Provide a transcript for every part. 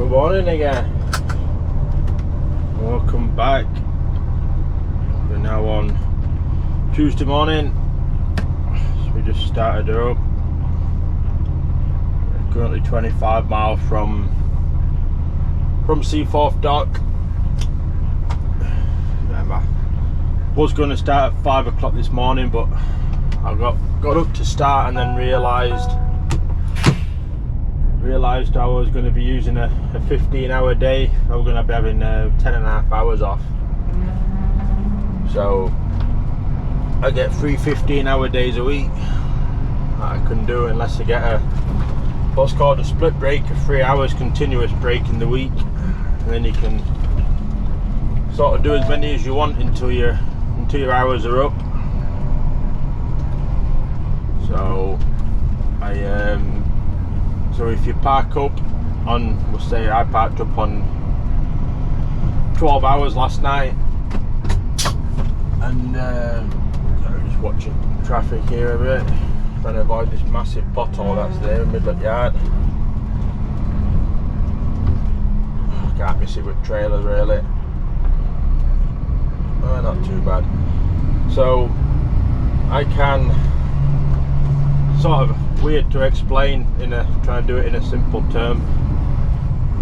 Good morning again. Welcome back. We're now on Tuesday morning. So we just started her up. We're currently 25 miles from Seaforth Dock. I was going to start at 5 o'clock this morning, but I got up to start and then realised I was going to be using a 15-hour day. I was going to be having 10.5 hours off. So I get 3 15-hour days a week that I can do unless I get what's called a split break, a 3 hours continuous break in the week, and then you can sort of do as many as you want until your hours are up. So so if you park up on, we'll say I parked up on 12 hours last night, and sorry, just watching traffic here a bit, trying to avoid this massive pothole that's there in the middle of the yard. Can't miss it with trailers really. Oh, not too bad. So I can sort of weird to explain try and do it in a simple term.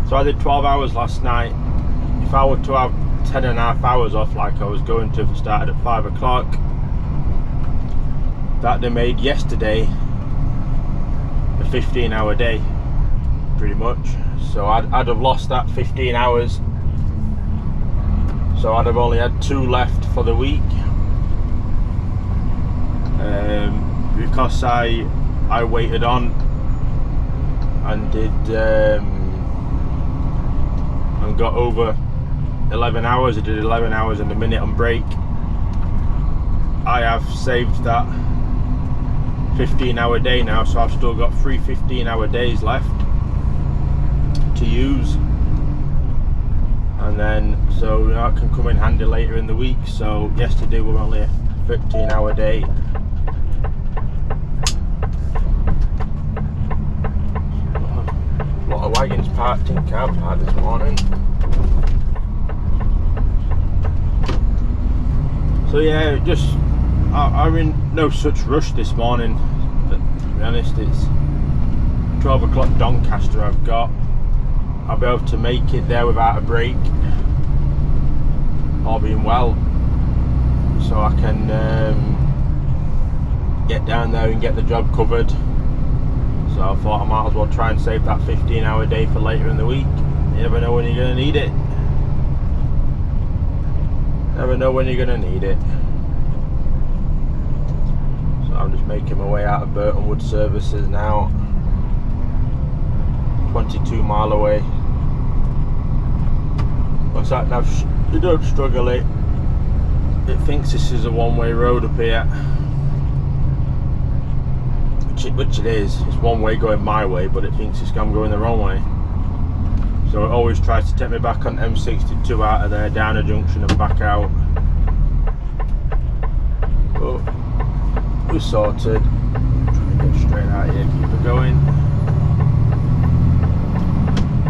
So I did 12 hours last night. If I were to have 10.5 hours off like I was going to if I started at 5 o'clock, that they made yesterday a 15-hour day pretty much. So I'd have lost that 15 hours, so I'd have only had 2 left for the week. Because I waited on and did and got over 11 hours. I did 11 hours and a minute on break. I have saved that 15-hour day now, so I've still got 3 15-hour days left to use, and then so that can come in handy later in the week. So yesterday was only a 13-hour day. A lot of wagons parked in car park this morning. So yeah, I'm in no such rush this morning, but to be honest, it's 12 o'clock Doncaster I've got. I'll be able to make it there without a break, all being well, so I can get down there and get the job covered. So I thought I might as well try and save that 15-hour day for later in the week. You never know when you're going to need it. Never know when you're going to need it. So I'm just making my way out of Burton Wood Services now. 22 mile away. What's that now? You don't struggle it. It thinks this is a one-way road up here. Which it is. It's one way going my way, but it thinks I'm going the wrong way. So it always tries to take me back on M62 out of there, down a junction and back out. But we're sorted. Trying to get straight out here, keep it going.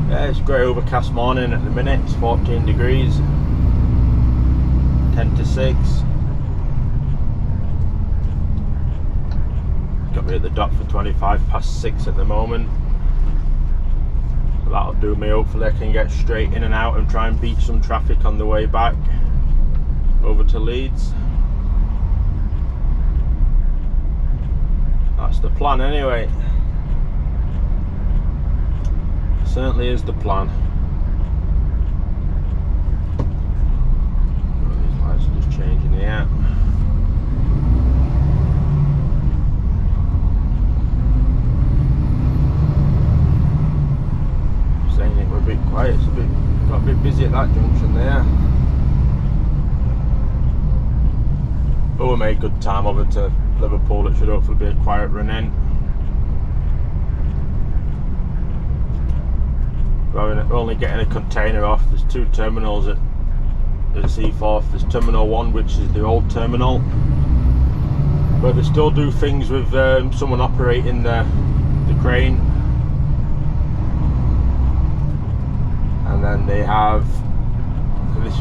Yeah, it's a grey overcast morning at the minute. It's 14 degrees. 10 to 6. Got me at the dock for 25 past 6 at the moment. So that'll do me. Hopefully I can get straight in and out and try and beat some traffic on the way back over to Leeds. That's the plan anyway. Certainly is the plan. These lights are just changing the app. Saying it, we're a bit quiet. It's got a bit busy at that junction there. But we made good time over to Liverpool. It should hopefully be a quiet run in. We're only getting a container off. There's 2 terminals at Seaforth. There's Terminal 1, which is the old terminal, but they still do things with someone operating the crane.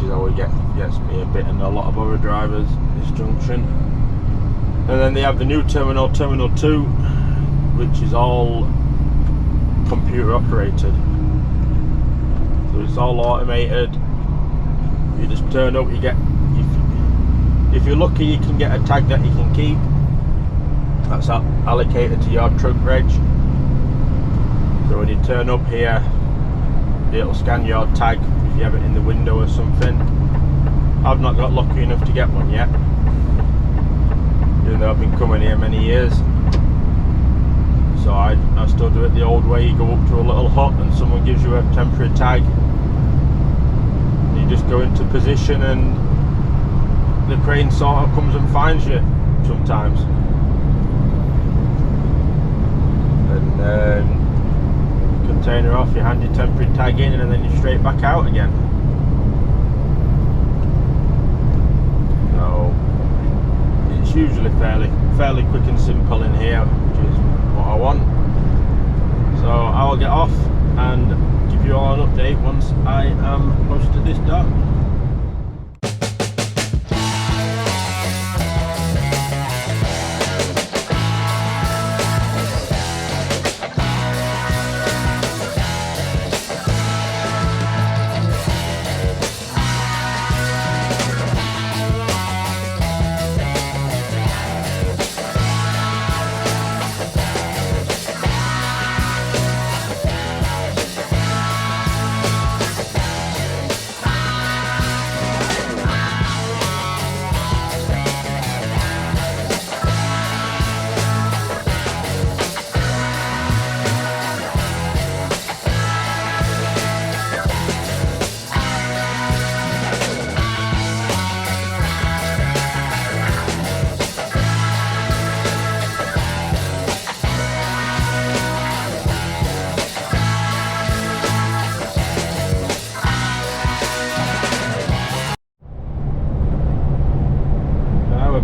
is always gets me a bit, and a lot of other drivers, this junction. And then they have the new terminal, Terminal 2, which is all computer operated. So it's all automated. You just turn up, you get, if you're lucky, you can get a tag that you can keep. That's allocated to your truck reg. So when you turn up here, it'll scan your tag if you have it in the window or something. I've not got lucky enough to get one yet, even though I've been coming here many years. So I still do it the old way. You go up to a little hut and someone gives you a temporary tag. You just go into position and the crane sort of comes and finds you sometimes. And container off, you hand your temporary tag in, and then you're straight back out again. So it's usually fairly quick and simple in here, which is what I want. So I will get off and give you all an update once I am close to this dock.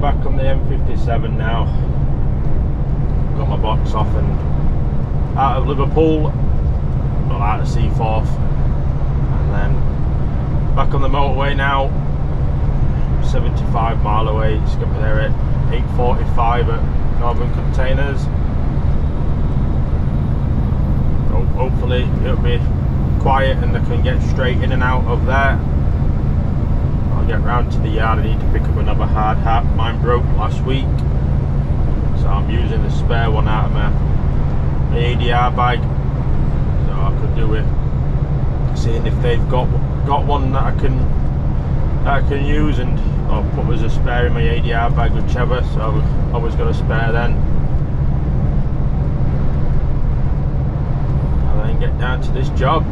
Back on the M57 now. Got my box off and out of Liverpool, well, out of Seaforth, and then back on the motorway now. 75 mile away. It's got me there at 8:45 at Northern Containers. So hopefully it'll be quiet and I can get straight in and out of there. I'll get round to the yard. I need to pick up another hard hat. Mine broke last week, so I'm using the spare one out of my ADR bag. So I could do it, seeing if they've got one that I can use, and I'll put as a spare in my ADR bag, whichever. So I've always got a spare then, and then get down to this job.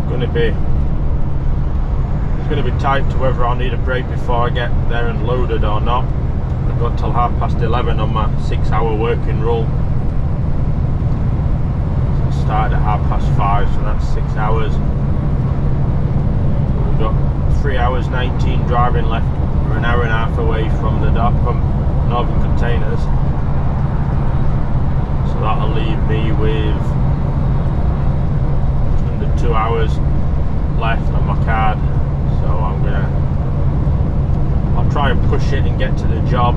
It's going to be tight to whether I'll need a break before I get there and loaded or not. I've got till 11:30 on my 6-hour working rule. So I started at 5:30, so that's 6 hours. So we've got 3 hours 19 driving left. We're an hour and a half away from the dock, from Northern Containers. So that'll leave me with under 2 hours left on my card. So I'll try and push it and get to the job,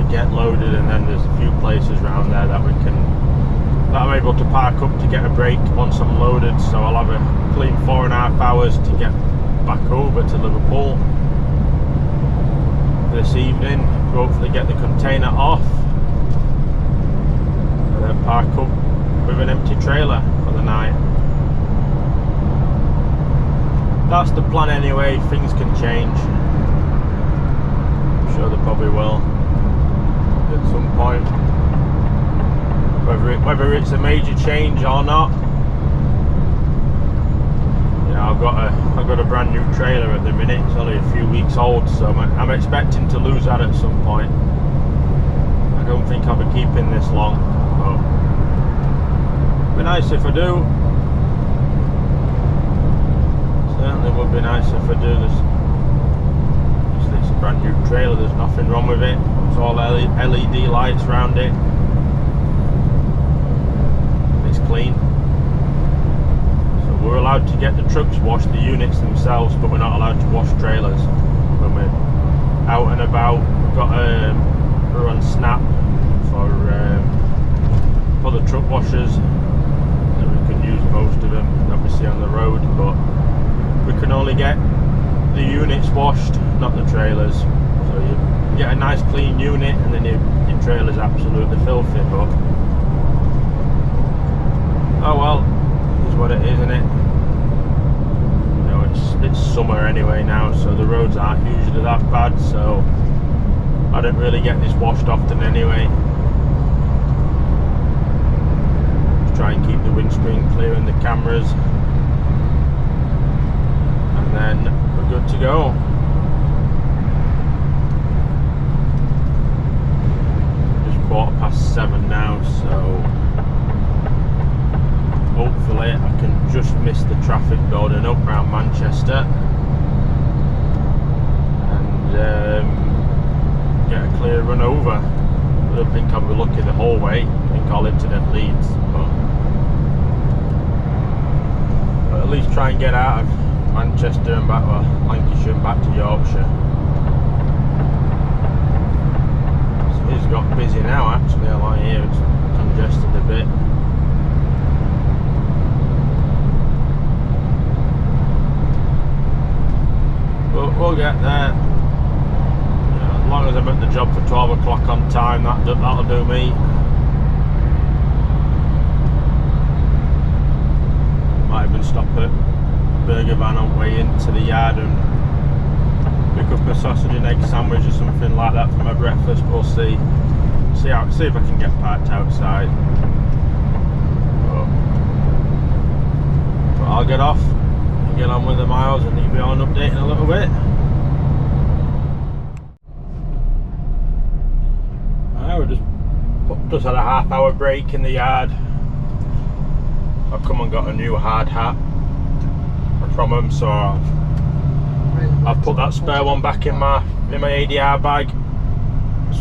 get loaded, and then there's a few places around there that I'm able to park up to get a break once I'm loaded. So I'll have a clean 4.5 hours to get back over to Liverpool this evening, hopefully get the container off, and then park up with an empty trailer for the night. That's the plan anyway. Things can change. I'm sure they probably will at some point. Whether it's a major change or not. You know, I've got a brand new trailer at the minute. It's only a few weeks old, so I'm expecting to lose that at some point. I don't think I'll be keeping this long, but it'd be nice if I do. Certainly would be nice if I do this. It's a brand new trailer, there's nothing wrong with it. It's all LED lights around it. It's clean. So we're allowed to get the trucks wash the units themselves, but we're not allowed to wash trailers when we're out and about. We've got we're on Snap for the truck washers, and we can use most of them obviously on the road, but we can only get the units washed, not the trailers. So you get a nice clean unit, and then your trailer's absolutely filthy. But oh well, is what it is, isn't it? You know, it's summer anyway now, so the roads aren't usually that bad, so I don't really get this washed often anyway. Just try and keep the windscreen clear and the cameras, and then we're good to go. Just 7:15 now, so hopefully I can just miss the traffic building up around Manchester and get a clear run over. I don't think I'll be lucky the whole way. I think I'll internet Leeds, but at least try and get out of Manchester and back, well, Lancashire and back to Yorkshire. It's got busy now actually, I like here, it's congested a bit. But we'll get there. As long as I'm at the job for 12 o'clock on time, that'll do me. Might even stop at Burger Van on way into the yard and pick up a sausage and egg sandwich or something like that for my breakfast. We'll see. See if I can get parked outside. But I'll get off and get on with the miles and leave you on update in a little bit. We just had a half-hour break in the yard. I've come and got a new hard hat from them, so I've put that spare one back in my ADR bag,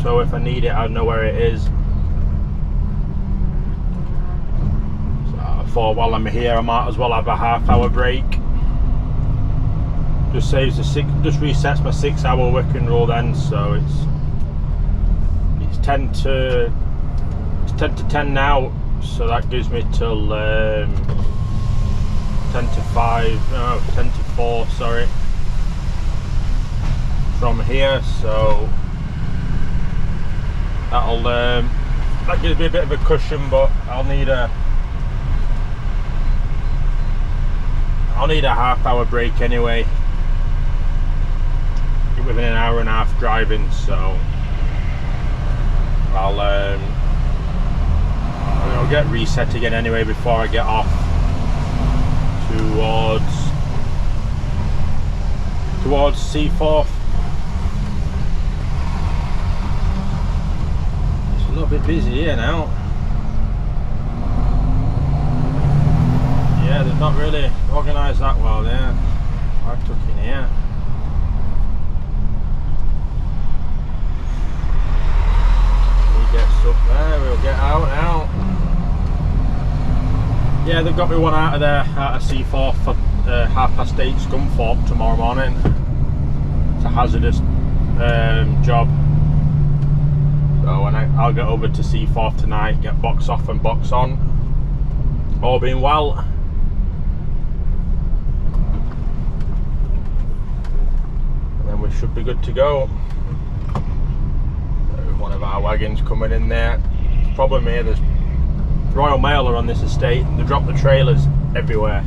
so if I need it I know where it is. So I thought while I'm here I might as well have a half-hour break. Just saves just resets my 6-hour working rule then, so it's 10 to 10 now, so that gives me till 10 to 4, sorry, from here, so that gives me a bit of a cushion, but I'll need a half-hour break anyway, within an hour and a half driving, so I'll get reset again anyway before I get off towards Seaforth. It's a little bit busy here now. Yeah, they've not really organised that well there. I took in here. Gets up there, we'll get out now. Yeah, they've got me one out of Seaforth for 8:30 Scunthorpe tomorrow morning. It's a hazardous job, so I'll get over to Seaforth tonight, get box off and box on, all being well. And then we should be good to go. One of our wagons coming in there. The problem here, there's Royal Mail are on this estate and they drop the trailers everywhere,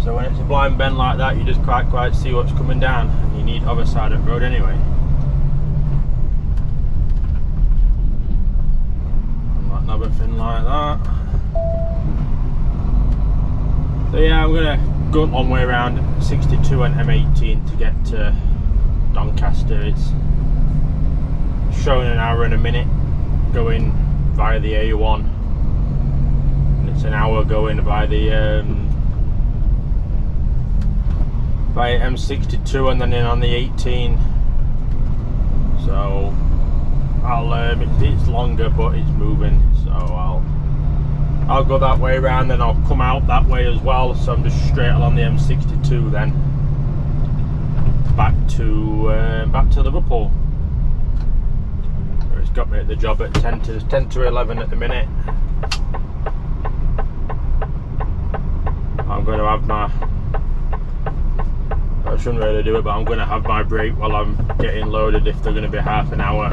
so when it's a blind bend like that you just can't quite see what's coming down, and you need other side of the road anyway. And another thing like that. So yeah, I'm gonna go a long way around 62 and M18 to get to Doncaster. It's showing an hour and a minute going via the A1, and it's an hour going by the by M62 and then in on the 18. So I'll it's longer but it's moving, so I'll go that way around, then I'll come out that way as well, so I'm just straight along the M62 then back to Liverpool. It's got me at the job at 10 to 11 at the minute. I'm going to have my, I shouldn't really do it, but I'm going to have my break while I'm getting loaded if they're going to be half an hour.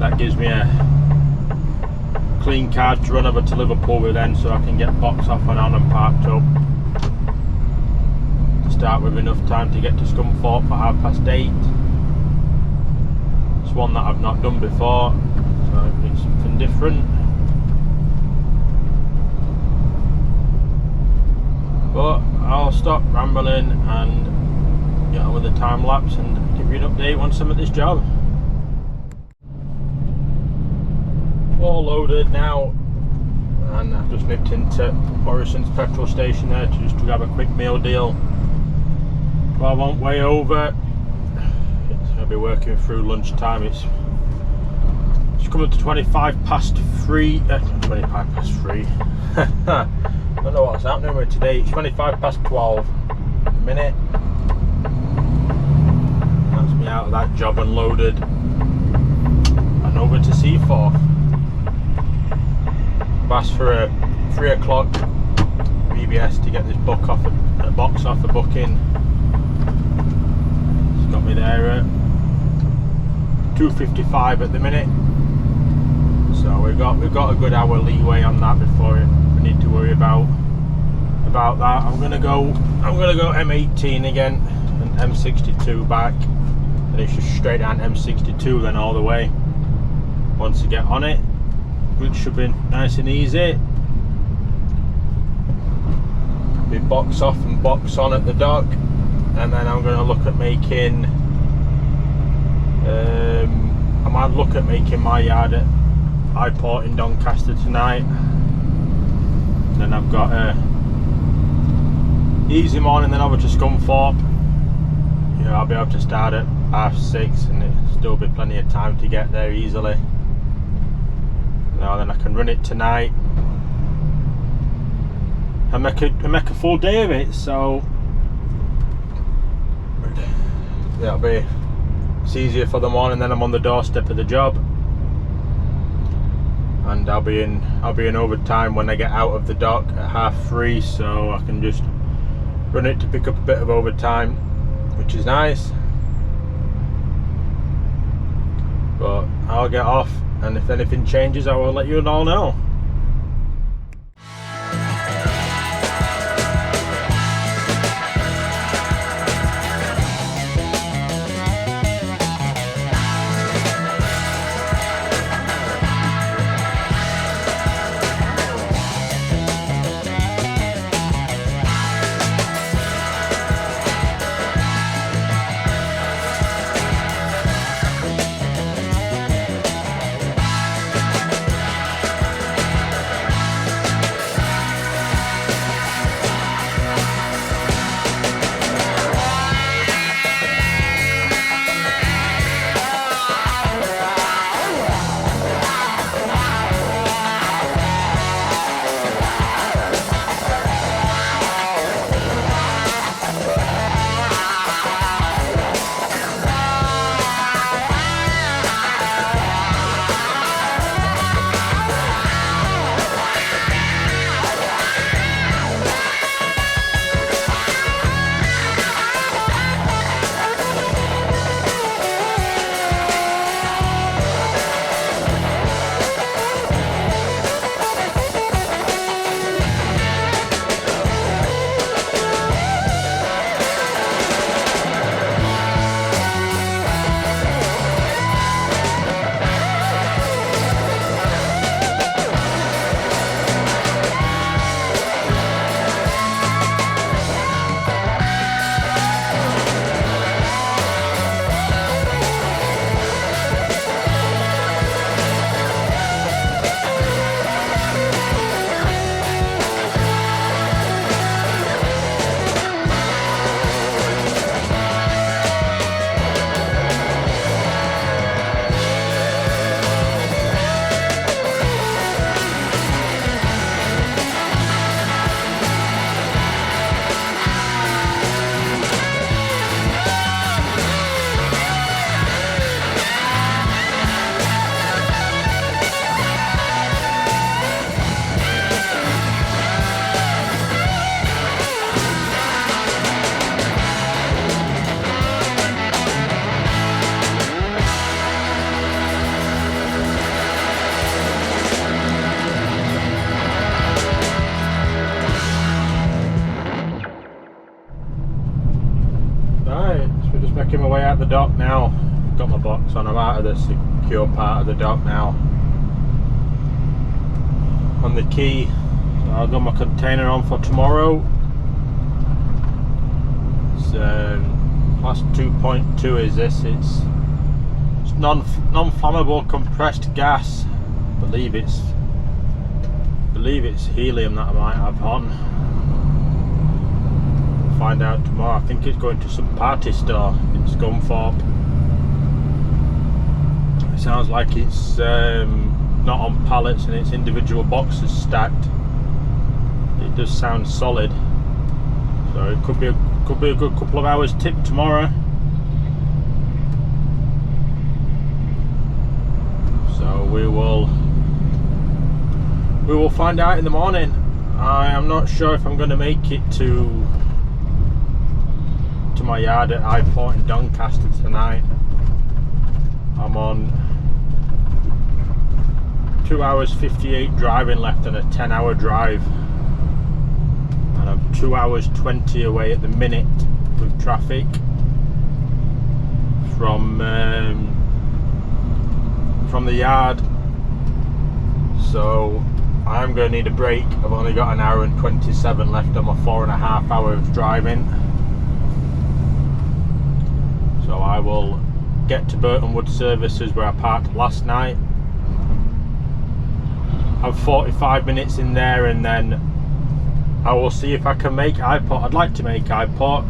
That gives me a clean card to run over to Liverpool with then, so I can get boxed off and on and parked up to start with enough time to get to Scunthorpe for 8:30. It's one that I've not done before, so it's something different. But I'll stop rambling and get on with the time lapse and give you an update once I'm at this job. All loaded now, and I've just nipped into Morrison's petrol station there to just grab a quick meal deal. Well, I won't way over. I'll be working through lunchtime. It's coming to 25 past 3. 25 past 3. I don't know what's happening with today. It's 25 past 12 at the minute. That's me out of that job and loaded and over to C4. I've asked for a 3 o'clock VBS to get this box off a booking. It's got me there at 2:55 at the minute. So we've got a good hour leeway on that before we need to worry about that. I'm gonna go M18 again and M62 back, and it's just straight down M62 then all the way once I get on it, which should be nice and easy. Be box off and box on at the dock, and then I'm going to look at making I might look at making my yard at Highport in Doncaster tonight. And then I've got a easy morning then over to Scunthorpe. Yeah, I'll be able to start at 6:30 and it'll still be plenty of time to get there easily. Now then I can run it tonight and make a full day of it. So yeah, it's easier for the morning. Then I'm on the doorstep of the job, and I'll be in overtime when I get out of the dock at 3:30, so I can just run it to pick up a bit of overtime, which is nice. But I'll get off, and if anything changes I will let you all know. So I'm out of the secure part of the dock now. On the key, so I've got my container on for tomorrow. It's class 2.2 is this. It's non-flammable compressed gas. I believe it's helium that I might have on. We'll find out tomorrow. I think it's going to some party store in Scunthorpe. It sounds like it's not on pallets and it's individual boxes stacked. It does sound solid, so it could be a good couple of hours tip tomorrow. So we will find out in the morning. I am not sure if I'm going to make it to my yard at Highport in Doncaster tonight. I'm on 2 hours 58 driving left and a 10-hour drive, and I'm 2 hours 20 away at the minute with traffic from the yard. So I'm going to need a break. I've only got an hour and 27 left on my 4.5 hours driving. So I will get to Burton Wood Services where I parked last night. Have 45 minutes in there, and then I will see if I can make Highport. I'd like to make Highport.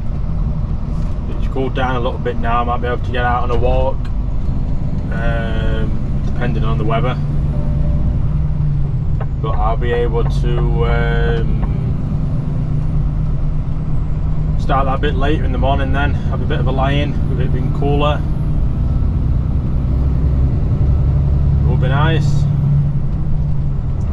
It's cooled down a little bit now. I might be able to get out on a walk, depending on the weather. But I'll be able to start that a bit later in the morning, then have a bit of a lie-in with it being cooler. It will be nice.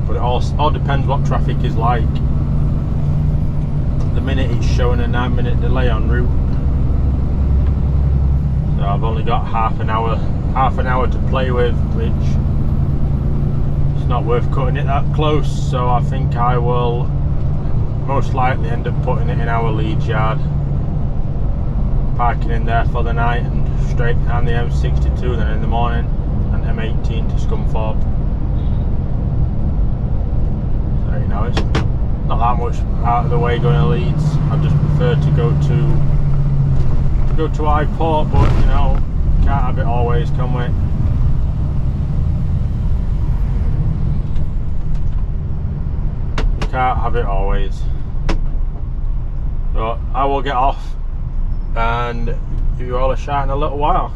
But it all depends what traffic is like. At the minute it's showing a 9-minute delay en route, so I've only got half an hour to play with, which it's not worth cutting it that close. So I think I will most likely end up putting it in our Leeds yard, parking in there for the night, and straight down the M62 then in the morning, and M18 to Scunthorpe. You know, it's not that much out of the way going to Leeds. I just prefer to go to Highport, but you know, can't have it always, can we? Can't have it always. So I will get off and give you all a shout in a little while.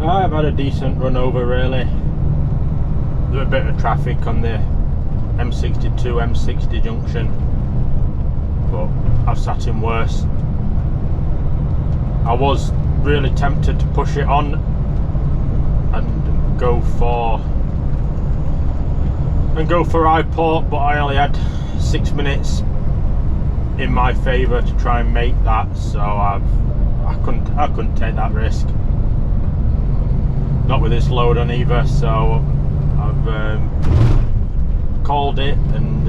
I've had a decent run over really. There's a bit of traffic on the M62, M60 junction, but I've sat in worse. I was really tempted to push it on and go for Highport, but I only had 6 minutes in my favour to try and make that, so I couldn't take that risk. Not with this load on either, so I've called it and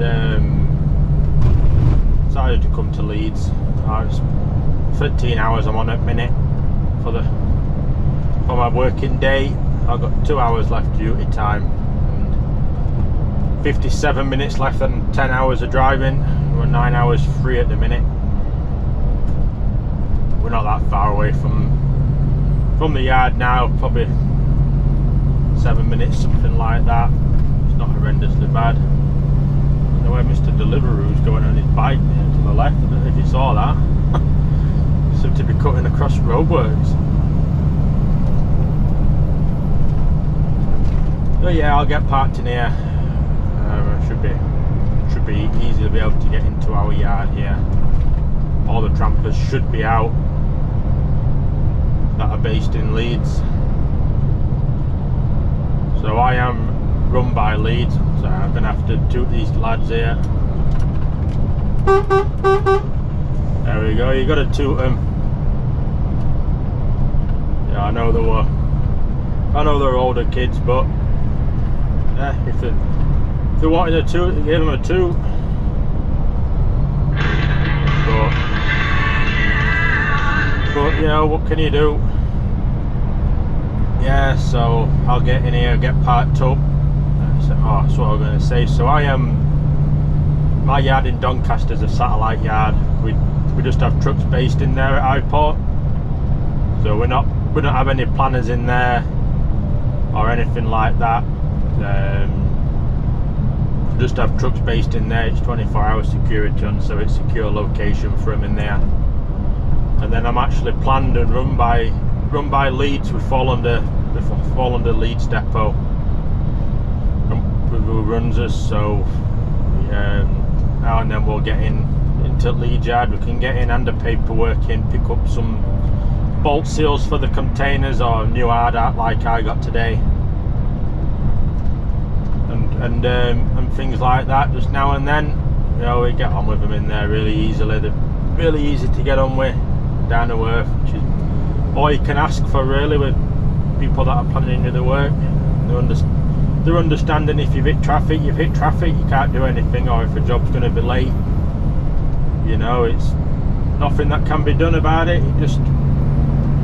decided to come to Leeds. It's 13 hours I'm on at minute for my working day. I've got 2 hours left duty time and 57 minutes left and 10 hours of driving. We're 9 hours free at the minute. We're not that far away from the yard now, probably 7 minutes, something like that. It's not horrendously bad. I don't know where Mr. Deliveroo's going on his bike there to the left. I don't know if you saw that. Seemed to be cutting across roadworks. So yeah, I'll get parked in here. Should be easy to be able to get into our yard here. All the trampers should be out that are based in Leeds. So I am run by Leeds, so I'm going to have to toot these lads here. There we go, you got to toot them. Yeah, I know they're older kids, but yeah, if they wanted a toot, give them a toot. but you know, what can you do? Yeah, so I'll get in here, get parked up. That's what I was going to say. So my yard in Doncaster is a satellite yard. We just have trucks based in there at Highport. So we don't have any planners in there or anything like that. We just have trucks based in there. It's 24-hour security on, so it's secure location for them in there. And then I'm actually planned and run by Leeds. We fall under Leeds depot, who runs us. So now and then we'll get into Leeds yard. We can get in, hand the paperwork in, pick up some bolt seals for the containers or new hard hat like I got today, and things like that. Just now and then, you know, we get on with them in there really easily. They're really easy to get on with, down to earth, which is all you can ask for really with people that are planning to do the work. They're understanding. If you've hit traffic, you've hit traffic. You can't do anything, or if a job's going to be late, you know, it's nothing that can be done about it. It just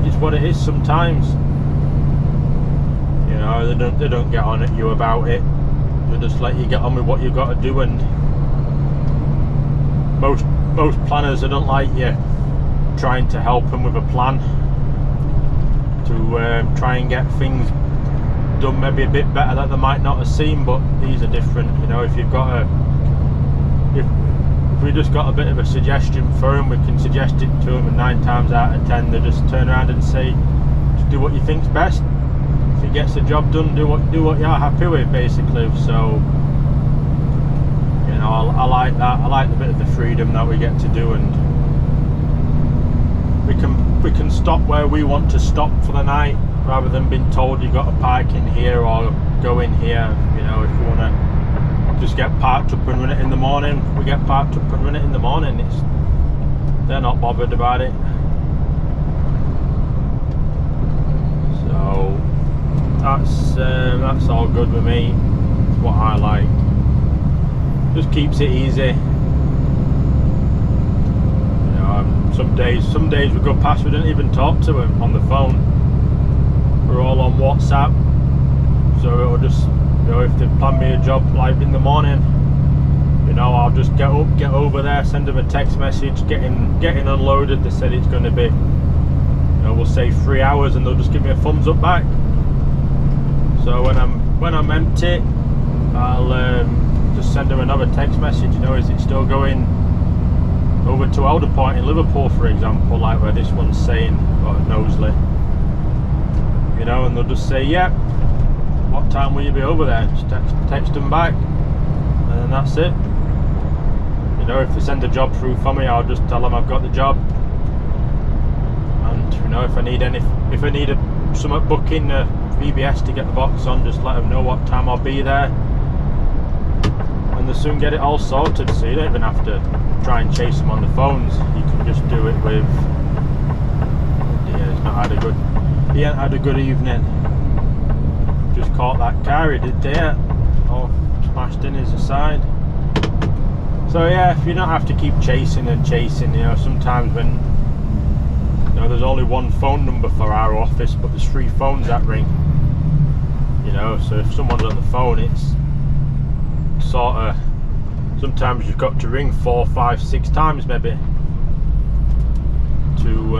is what it is sometimes. You know, they don't get on at you about it. They just let you get on with what you've got to do. And most planners, they don't like you trying to help them with a plan to try and get things done maybe a bit better that they might not have seen. But these are different. You know, if we just got a bit of a suggestion for them, we can suggest it to them, and 9 times out of 10 they just turn around and say, just do what you think's best. If it gets the job done, do what you're happy with, basically. So, you know, I like that. I like the bit of the freedom that we get to do, and we can stop where we want to stop for the night, rather than being told you've got to park in here or go in here. You know, if you want to just get parked up and run it in the morning, we get parked up and run it in the morning. They're not bothered about it. So that's all good with me. It's what I like. Just keeps it easy. You know, some days we go past, we don't even talk to them on the phone. We're all on WhatsApp. So it'll just, you know, if they plan me a job like in the morning, you know, I'll just get over there, send them a text message, getting unloaded. They said it's going to be, you know, we'll say 3 hours, and they'll just give me a thumbs up back. So when I'm empty, I'll just send them another text message. You know, is it still going over to Elder Point in Liverpool, for example, like where this one's saying, or Knowsley. You know, and they'll just say, yep. What time will you be over there? Just text them back, and then that's it. You know, if they send a job through for me, I'll just tell them I've got the job. And you know, if I need some booking VBS to get the box on, just let them know what time I'll be there, and they'll soon get it all sorted. So you don't even have to try and chase them on the phones. You can just do it with. He ain't had a good evening. Just caught that car, he did there, all smashed in his side. So yeah, if you don't have to keep chasing, you know, sometimes when, you know, there's only one phone number for our office, but there's 3 phones that ring, you know, so if someone's on the phone, it's sort of, sometimes you've got to ring 4, 5, 6 times maybe to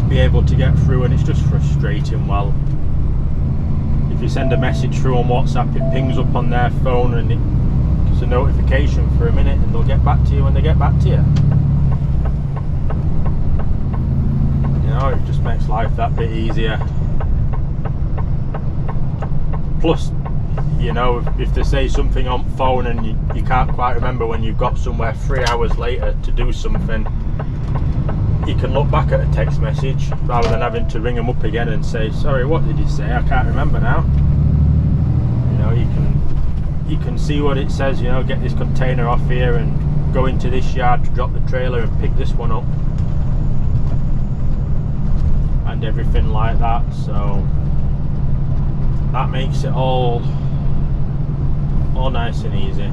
be able to get through, and it's just frustrating. Well, if you send a message through on WhatsApp, it pings up on their phone and it gives a notification for a minute, and they'll get back to you when they get back to you. You know, it just makes life that bit easier. Plus, you know, if they say something on phone and you can't quite remember when you've got somewhere 3 hours later to do something, you can look back at a text message rather than having to ring them up again and say, sorry, what did you say? I can't remember now. You know, you can see what it says, you know, get this container off here and go into this yard to drop the trailer and pick this one up, and everything like that. So that makes it all nice and easy.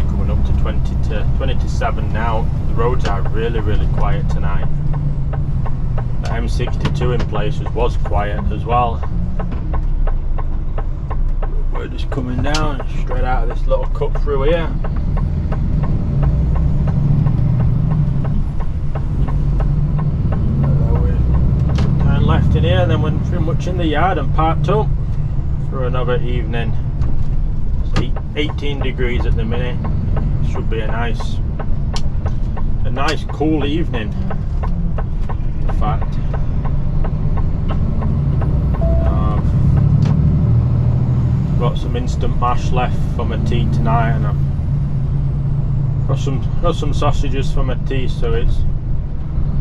Coming up to 20 to 7 now. The roads are really quiet tonight. The M62 in places was quiet as well. We're just coming down straight out of this little cut through here. Turn left in here and then we're pretty much in the yard and parked up for another evening. It's 18 degrees at the minute. Should be a nice cool evening. In fact, I've got some instant mash left for my tea tonight, and I've got some sausages for my tea. So it's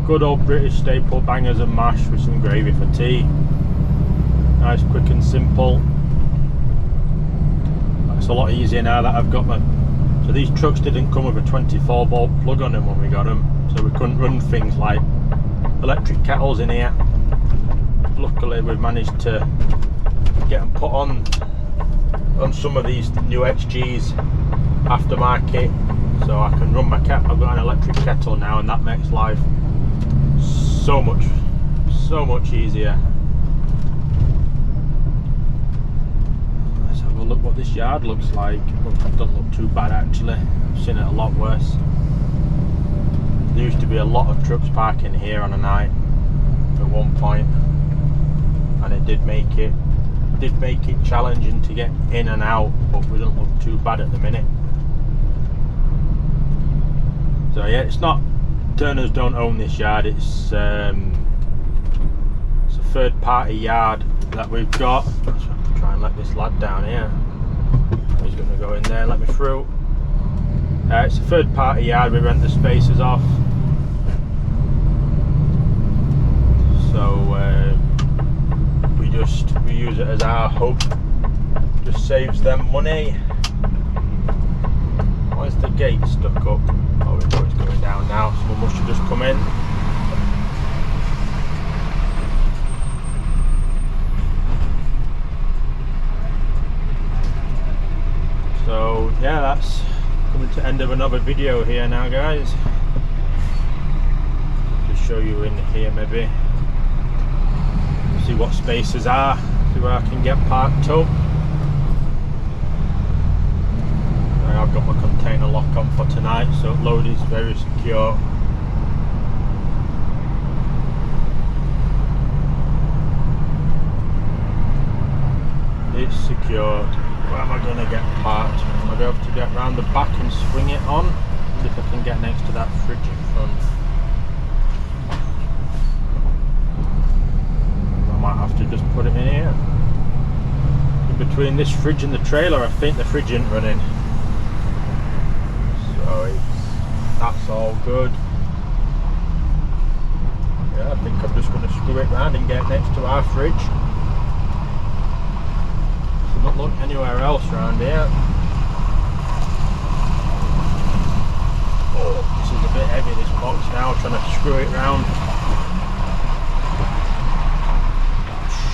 good old British staple bangers and mash with some gravy for tea. Nice, quick and simple. It's a lot easier now that I've got my. So these trucks didn't come with a 24-volt plug on them when we got them, so we couldn't run things like electric kettles in here. Luckily we've managed to get them put on some of these new HGs aftermarket, so I can run my kettle. I've got an electric kettle now, and that makes life so much easier. Let's have a look what this yard looks like. It doesn't look too bad actually. I've seen it a lot worse. There used to be a lot of trucks parking here on a night at one point, and it did make it challenging to get in and out, but we don't look too bad at the minute. So yeah, it's not, Turners don't own this yard, it's a third party yard that we've got. So I have to try and let this lad down here. He's going to go in there and let me through. It's a third party yard, we rent the spaces off. So we use it as our hub. Just saves them money. Why is the gate stuck up? Oh, it's going down now. Someone must have just come in. So yeah, that's coming to the end of another video here now, guys. Just show you in here maybe. See what spaces are, see where I can get parked up. I've got my container lock on for tonight, so load is very secure. It's secured. Where am I going to get parked? Am I going to be able to get round the back and swing it on? See if I can get next to that fridge in front. I might have to just put it in here. In between this fridge and the trailer, I think the fridge isn't running. So that's all good. Yeah, I think I'm just going to screw it round and get next to our fridge. So not look anywhere else around here. Oh, this is a bit heavy, this box now, trying to screw it round.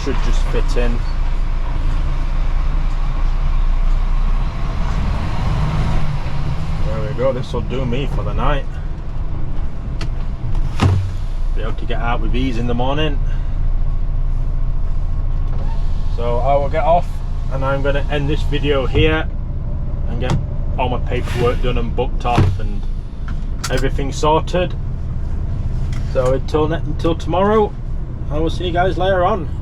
Should just fit in. There we go, this will do me for the night. Be able to get out with ease in the morning. So I will get off and I'm going to end this video here and get all my paperwork done and booked off and everything sorted. So until tomorrow, I will see you guys later on.